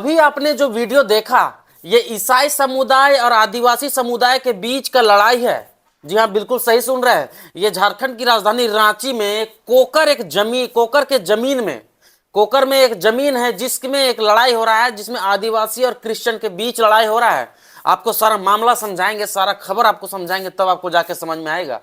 अभी आपने जो वीडियो देखा, ये ईसाई समुदाय और आदिवासी समुदाय के बीच का लड़ाई है। जी हाँ, बिल्कुल सही सुन रहे हैं। ये झारखंड की राजधानी रांची में कोकर में एक जमीन है जिसमें एक लड़ाई हो रहा है, जिसमें आदिवासी और क्रिश्चियन के बीच लड़ाई हो रहा है। आपको सारा मामला समझाएंगे, सारा खबर आपको समझाएंगे, तब आपको जाके समझ में आएगा।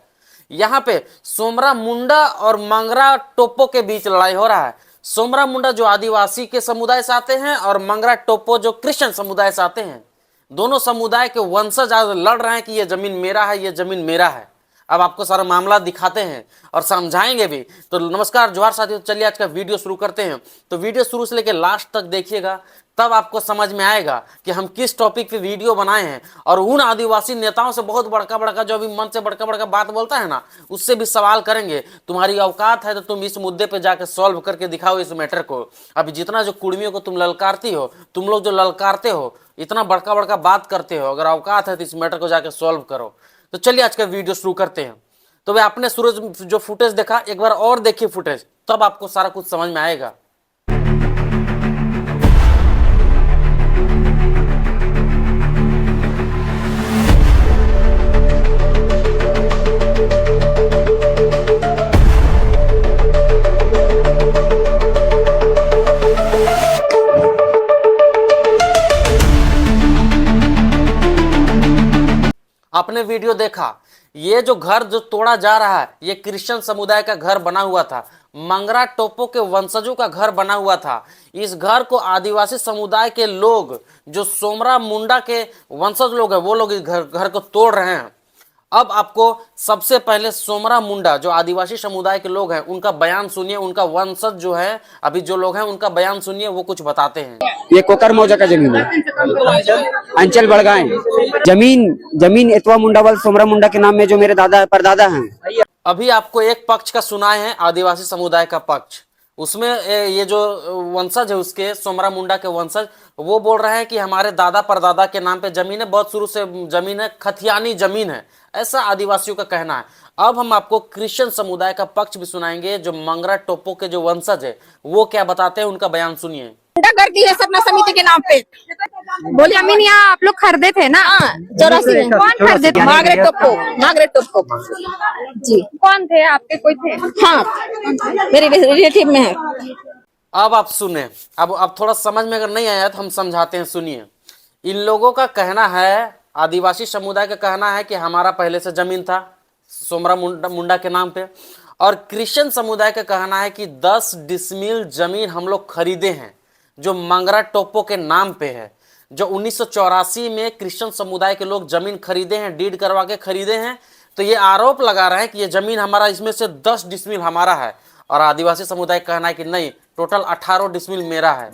यहाँ पे सोमरा मुंडा और मंगरा टोपो के बीच लड़ाई हो रहा है। सोमरा मुंडा जो आदिवासी के समुदाय से आते हैं और मंगरा टोपो जो क्रिश्चियन समुदाय से आते हैं। दोनों समुदाय के वंशज आज लड़ रहे हैं कि यह जमीन मेरा है, यह जमीन मेरा है। अब आपको सारा मामला दिखाते हैं और समझाएंगे भी। तो नमस्कार, जोहार साथियों, चलिए आज का वीडियो शुरू करते हैं। तो वीडियो शुरू से लेकर लास्ट तक देखिएगा, तब आपको समझ में आएगा कि हम किस टॉपिक पे वीडियो बनाए हैं। और उन आदिवासी नेताओं से बहुत बड़का बड़का, जो अभी मन से बड़का बड़का बात बोलता है ना, उससे भी सवाल करेंगे। तुम्हारी औकात है तो तुम इस मुद्दे पे जाकर सॉल्व करके दिखाओ इस मैटर को। अभी जितना जो कुर्मियों को तुम ललकारती हो, तुम लोग जो ललकारते हो, इतना बड़का बड़का बात करते हो, अगर औकात है तो इस मैटर को जाकर सॉल्व करो। तो चलिए आज का वीडियो शुरू करते हैं। तो भाई, आपने सूरज जो फुटेज देखा, एक बार और देखिए फुटेज, तब आपको सारा कुछ समझ में आएगा। आपने वीडियो देखा, ये जो घर जो तोड़ा जा रहा है, ये क्रिश्चियन समुदाय का घर बना हुआ था, मंगरा टोपो के वंशजों का घर बना हुआ था। इस घर को आदिवासी समुदाय के लोग, जो सोमरा मुंडा के वंशज लोग हैं, वो लोग इस घर को तोड़ रहे हैं। अब आपको सबसे पहले सोमरा मुंडा जो आदिवासी समुदाय के लोग हैं, उनका बयान सुनिए। उनका वंशज जो है, अभी जो लोग हैं, उनका बयान सुनिए, वो कुछ बताते हैं। ये कोकर मौजा का जमीन है, अंचल बड़गांव। जमीन एतवा मुंडावल सोमरा मुंडा के नाम में जो मेरे दादा परदादा हैं। अभी आपको एक पक्ष का सुनाए हैं, आदिवासी समुदाय का पक्ष। उसमें ये जो वंशज है उसके, सोमरा मुंडा के वंशज, वो बोल रहे हैं कि हमारे दादा परदादा के नाम पे जमीन है, बहुत शुरू से जमीन है, खतियानी जमीन है, ऐसा आदिवासियों का कहना है। अब हम आपको क्रिश्चियन समुदाय का पक्ष भी सुनाएंगे, जो मंगरा टोपो के जो वंशज है, वो क्या बताते हैं, उनका बयान सुनिए। कर दी है सपना समिति के नाम पे। बोले जमीन यहाँ आप लोग खरीदे थे ना 84 में। कौन खरीदे थे? मार्गरेट टोपो जी। कौन थे आपके? कोई थे? हाँ, मेरे रिलेटिव में है। अब आप सुने। अब थोड़ा समझ में अगर नहीं आया तो हम समझाते हैं, सुनिए। इन लोगों का कहना है, आदिवासी समुदाय का कहना है कि हमारा पहले से जमीन था सोमरा मुंडा के नाम पे, और क्रिश्चियन समुदाय का कहना है कि 10 डिसमिल जमीन हम लोग खरीदे हैं, जो मंगरा टोपो के नाम पे है, जो 1984 में क्रिश्चियन समुदाय के लोग जमीन खरीदे हैं, डीड करवा के खरीदे हैं। तो ये आरोप लगा रहे हैं कि ये जमीन हमारा, इसमें से 10 डिसमिल हमारा है, और आदिवासी समुदाय का कहना है कि नहीं, टोटल 18 डिसमिल मेरा है।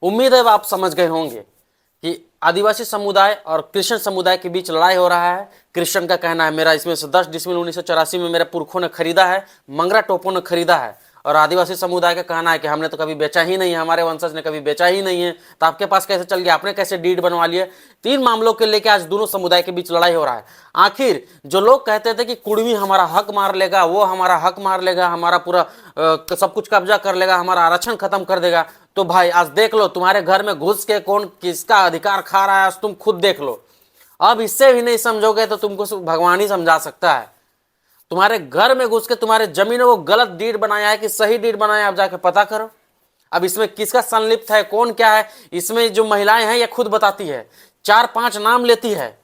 उम्मीद है आप समझ गए होंगे कि आदिवासी समुदाय और क्रिश्चियन समुदाय के बीच लड़ाई हो रहा है। क्रिश्चियन का कहना है मेरा इसमें से 10 डिसमिल 1984 में मेरे पुरखों ने खरीदा है, मंगरा टोपो ने खरीदा है, और आदिवासी समुदाय का कहना है कि हमने तो कभी बेचा ही नहीं है, हमारे वंशज ने कभी बेचा ही नहीं है, तो आपके पास कैसे चल गया, आपने कैसे डीड बनवा लिए। 3 मामलों के लेके आज दोनों समुदाय के बीच लड़ाई हो रहा है। आखिर जो लोग कहते थे कि कुर्मी हमारा हक मार लेगा, वो हमारा हक मार लेगा, हमारा पूरा सब कुछ कब्जा कर लेगा, हमारा आरक्षण खत्म कर देगा, तो भाई आज देख लो, तुम्हारे घर में घुस के कौन किसका अधिकार खा रहा है, तुम खुद देख लो। अब इससे भी नहीं समझोगे तो तुमको भगवान ही समझा सकता है। तुम्हारे घर में घुस के तुम्हारे जमीनों को गलत डीड बनाया है कि सही डीड बनाया है, आप जाके पता करो। अब इसमें किसका संलिप्त है, कौन क्या है, इसमें जो महिलाएं हैं ये खुद बताती है, 4-5 नाम लेती है।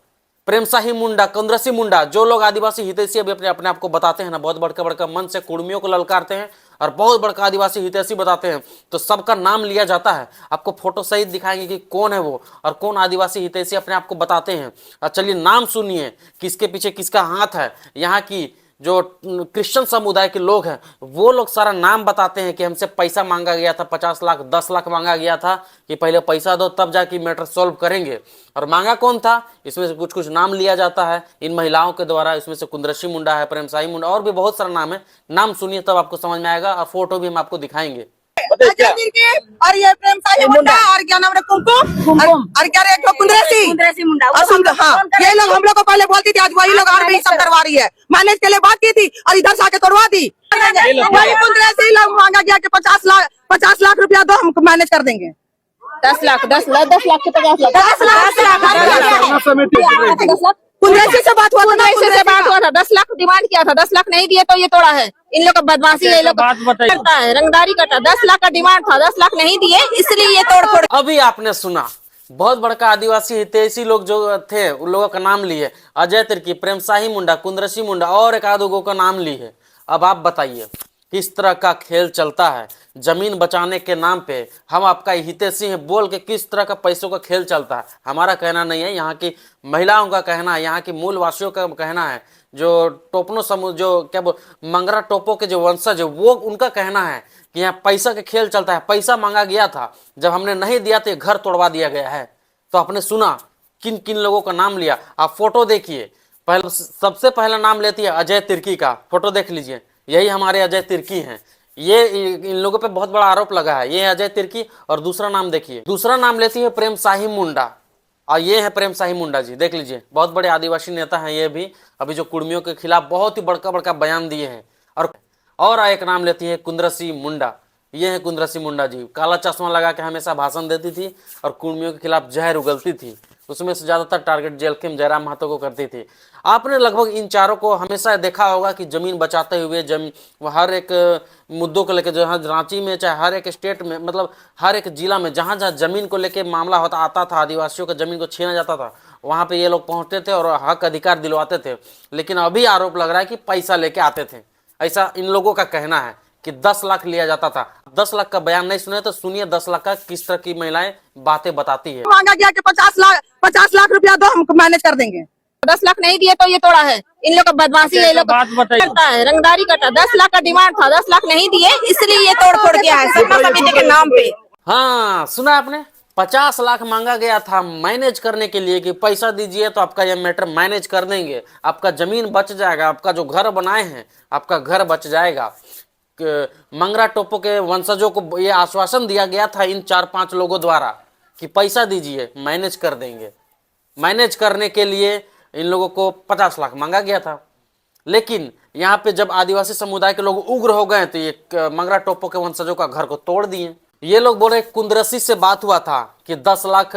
प्रेमसाही मुंडा, कंद्रसी मुंडा, जो लोग आदिवासी हितैषी अभी अपने आप को बताते हैं ना, बहुत बड़का बड़का मन से कुर्मियों को ललकारते हैं और बहुत बड़का आदिवासी हितैषी बताते हैं, तो सबका नाम लिया जाता है। आपको फोटो सहित दिखाएंगे कि कौन है वो और कौन आदिवासी हितैषी अपने आप को बताते हैं। और चलिए नाम सुनिए, किसके पीछे किसका हाथ है। यहाँ की जो क्रिश्चियन समुदाय के लोग हैं, वो लोग सारा नाम बताते हैं कि हमसे पैसा मांगा गया था, 50 लाख 10 लाख मांगा गया था, कि पहले पैसा दो तब जाके मैटर सॉल्व करेंगे। और मांगा कौन था, इसमें से कुछ नाम लिया जाता है इन महिलाओं के द्वारा। इसमें से कुंद्रसी मुंडा है, प्रेमसाही मुंडा, और भी बहुत सारा नाम है। नाम सुनिए तब आपको समझ में आएगा, और फोटो भी हम आपको दिखाएंगे। और ये प्रेमसाही मुंडा, और क्या नाम है, कुमकुम, और क्या रे कुंद्रेसी मुंडा। हाँ, ये लोग हम लोग को पहले बोलती थी, आज वही लोग और भी सब करवा रही है। मैनेज के लिए बात की थी और इधर से आके तोड़वा दी। वही कुंद्रेसी लोग मांगा गया कि 50 लाख रुपया दो, हम मैनेज कर देंगे। 10 लाख 10 लाख 10 लाख के 50 लाख 10 लाख कुंद्रेसी से बात हुआ था, कुंद्रेसी से बात हुआ था, 10 लाख डिमांड किया था, 10 लाख नहीं दिए तो ये तोड़ा है। इन लोग का बदमाशी है, ये लोग करता है, रंगदारी करता है। 10 लाख का डिमांड था, 10 लाख नहीं दिए, इसलिए ये तोड़ फोड़। अभी आपने सुना, बहुत बड़का आदिवासी हितैषी लोग जो थे उन लोगों का नाम लिए, अजय तिर्की, प्रेमशाही मुंडा, कुंद्रसी मुंडा और एक आध लोगों का नाम लिए। अब आप बताइए किस तरह का खेल चलता है? जमीन बचाने के नाम पे हम आपका हितैषी हैं बोल के किस तरह का पैसों का खेल चलता है? हमारा कहना नहीं है, यहाँ की महिलाओं का कहना है, यहाँ की मूल वासियों का कहना है, जो टोपनो समूह जो क्या बोल मंगरा टोपो के जो वंशज है वो उनका कहना है कि यहाँ पैसा का खेल चलता है। पैसा मांगा गया था, जब हमने नहीं दिया तो घर तोड़वा दिया गया है। तो आपने सुना किन किन लोगों का नाम लिया। आप फोटो देखिए, पहले सबसे पहला नाम लेती है अजय तिर्की का, फोटो देख लीजिए, यही हमारे अजय तिर्की हैं। ये इन लोगों पे बहुत बड़ा आरोप लगा है, ये है अजय तिर्की। और दूसरा नाम देखिए, दूसरा नाम लेती है प्रेमशाही मुंडा, और ये है प्रेमशाही मुंडा जी, देख लीजिए, बहुत बड़े आदिवासी नेता हैं ये भी। अभी जो कुर्मियों के खिलाफ बहुत ही बड़का बड़का बयान दिए हैं। और एक नाम लेती है कुंद्रसी मुंडा, ये है कुंद्रसी मुंडा जी, काला चश्मा लगा के हमेशा भाषण देती थी और कुर्मियों के खिलाफ जहर उगलती थी। उसमें से ज्यादातर टारगेट जेलखेम जयराम महतो को करती थी। आपने लगभग इन चारों को हमेशा देखा होगा कि जमीन बचाते हुए हर एक मुद्दों को लेकर, जहाँ रांची में चाहे हर एक स्टेट में, मतलब हर एक जिला में जहाँ जहाँ जमीन को लेकर मामला होता आता था, आदिवासियों का जमीन को छीना जाता था, वहाँ पे ये लोग पहुँचते थे और हक अधिकार दिलवाते थे। लेकिन अभी आरोप लग रहा है कि पैसा लेके आते थे, ऐसा इन लोगों का कहना है कि 10 लाख लिया जाता था। 10 लाख का बयान नहीं सुने तो सुनिए 10 लाख का किस तरह की महिलाएं बातें बताती है। मांगा गया कि 50 लाख रुपया दो, हम मैनेज कर देंगे। 10 लाख नहीं दिए तो ये तोड़ा है। इन लोग का बदमाशी है, ये लोग करता है, रंगदारी करता है। 10 लाख का डिमांड था, 10 लाख नहीं दिए, इसलिए ये तोड़ फोड़ गया है सपना समिति के नाम पे। हाँ, सुना आपने, 50 लाख मांगा गया था मैनेज करने के लिए कि पैसा दीजिए तो आपका यह मैटर मैनेज कर देंगे, आपका जमीन बच जाएगा, आपका जो घर बनाए हैं आपका घर बच जाएगा। मंगरा टोपो के वंशजों को यह आश्वासन दिया गया था इन 4-5 लोगों द्वारा कि पैसा दीजिए मैनेज कर देंगे। मैनेज करने के लिए इन लोगों को 50 लाख मांगा गया था। लेकिन यहाँ पे जब आदिवासी समुदाय के लोग उग्र हो गए तो ये मंगरा टोपो के वंशजों का घर को तोड़ दिए। ये लोग बोल रहे कुंद्रसी से बात हुआ था कि 10 लाख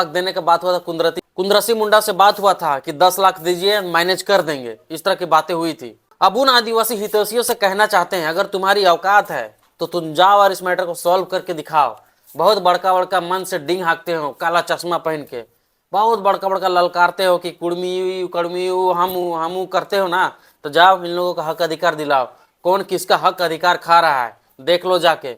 देने का बात हुआ था। कुंद्रसी मुंडा से बात हुआ था कि 10 लाख दीजिए मैनेज कर देंगे, इस तरह की बातें हुई थी। अब उन आदिवासी हितैषियों से कहना चाहते हैं, अगर तुम्हारी औकात है तो तुम जाओ और इस मैटर को सॉल्व करके दिखाओ। बहुत बड़का बड़का मन से डिंग हाँकते हो काला चश्मा पहन के, बहुत बड़का बड़का ललकारते हो कि कुड़मी कड़मी हम करते हो ना, तो जाओ इन लोगों का हक अधिकार दिलाओ। कौन किसका हक अधिकार खा रहा है देख लो जाके,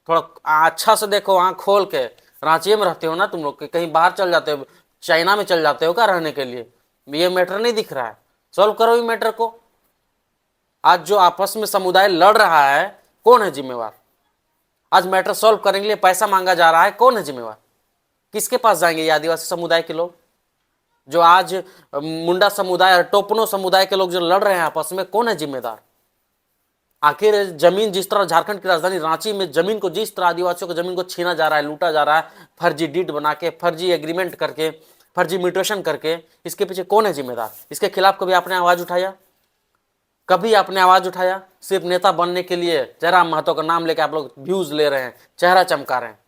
थोड़ा अच्छा से देखो, आँख खोल के। रांची में रहते हो ना तुम लोग, कहीं बाहर चल जाते हो, चाइना में चल जाते हो क्या रहने के लिए? ये मैटर नहीं दिख रहा है, सॉल्व करो ये मैटर को। आज जो आपस में समुदाय लड़ रहा है कौन है जिम्मेवार? आज मैटर सॉल्व करने के लिए पैसा मांगा जा रहा है, कौन है जिम्मेवार? किसके पास जाएंगे ये आदिवासी समुदाय के लोग? जो आज मुंडा समुदाय और टोपनो समुदाय के लोग जो लड़ रहे हैं आपस में, कौन है जिम्मेदार? आखिर जमीन जिस तरह झारखंड की राजधानी रांची में जमीन को जिस तरह आदिवासियों की जमीन को छीना जा रहा है, लूटा जा रहा है, फर्जी डीड बना के, फर्जी एग्रीमेंट करके, फर्जी म्यूटेशन करके, इसके पीछे कौन है जिम्मेदार? इसके खिलाफ कभी आपने आवाज उठाया? कभी आपने आवाज उठाया? सिर्फ नेता बनने के लिए जयराम महतो का नाम लेकर आप लोग व्यूज ले रहे हैं, चेहरा चमका रहे हैं।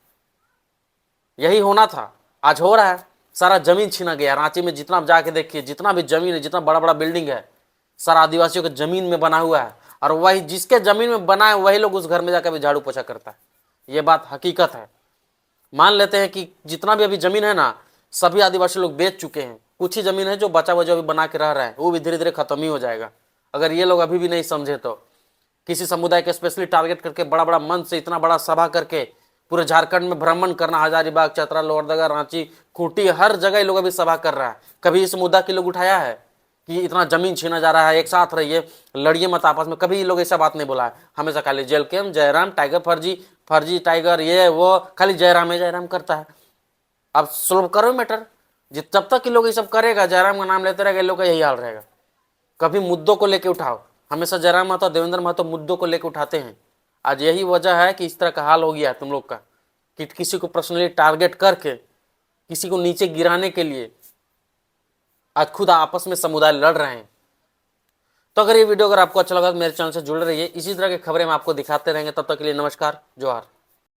यही होना था, आज हो रहा है। सारा जमीन छीना गया रांची में, जितना जाके देखिए, जितना भी जमीन है, जितना बड़ा बड़ा बिल्डिंग है, सारा आदिवासियों के जमीन में बना हुआ है। और वही जिसके जमीन में बना है वही लोग उस घर में जाकर भी झाड़ू पोछा करता है। ये बात हकीकत है। मान लेते हैं कि जितना भी अभी जमीन है ना, सभी आदिवासी लोग बेच चुके हैं। कुछ ही जमीन है जो बचा हुआ जो अभी बना के रह रहा है, वो भी धीरे धीरे खत्म ही हो जाएगा अगर ये लोग अभी भी नहीं समझे तो। किसी समुदाय के स्पेशली टारगेट करके बड़ा बड़ा मन से इतना बड़ा सभा करके पूरे झारखंड में भ्रमण करना, हजारीबाग, चतरा, लोहरदगा, रांची, खूंटी, हर जगह ये लोग अभी सभा कर रहा है। कभी इस मुद्दा के लोग उठाया है कि इतना जमीन छीना जा रहा है, एक साथ रहिए, लड़िए मत आपस में? कभी ये लोग ऐसा बात नहीं बोला है। हमेशा खाली जेल कैम, जयराम, टाइगर, फर्जी टाइगर, ये वो, खाली जयराम करता है। अब सोल्व करो मैटर। जब तक ये लोग ये सब करेगा, जयराम का नाम लेते रहेगा, इन लोग का यही हाल रहेगा। कभी मुद्दों को लेके उठाओ। हमेशा जयराम महतो, देवेंद्र महतो मुद्दों को लेकर उठाते हैं। आज यही वजह है कि इस तरह का हाल हो गया है तुम लोग का, कि किसी को पर्सनली टारगेट करके किसी को नीचे गिराने के लिए आज खुद आपस में समुदाय लड़ रहे हैं। तो अगर ये वीडियो अगर आपको अच्छा लगा तो मेरे चैनल से जुड़े रहिए। इसी तरह की खबरें हम आपको दिखाते रहेंगे। तब तक के लिए नमस्कार, जोहार।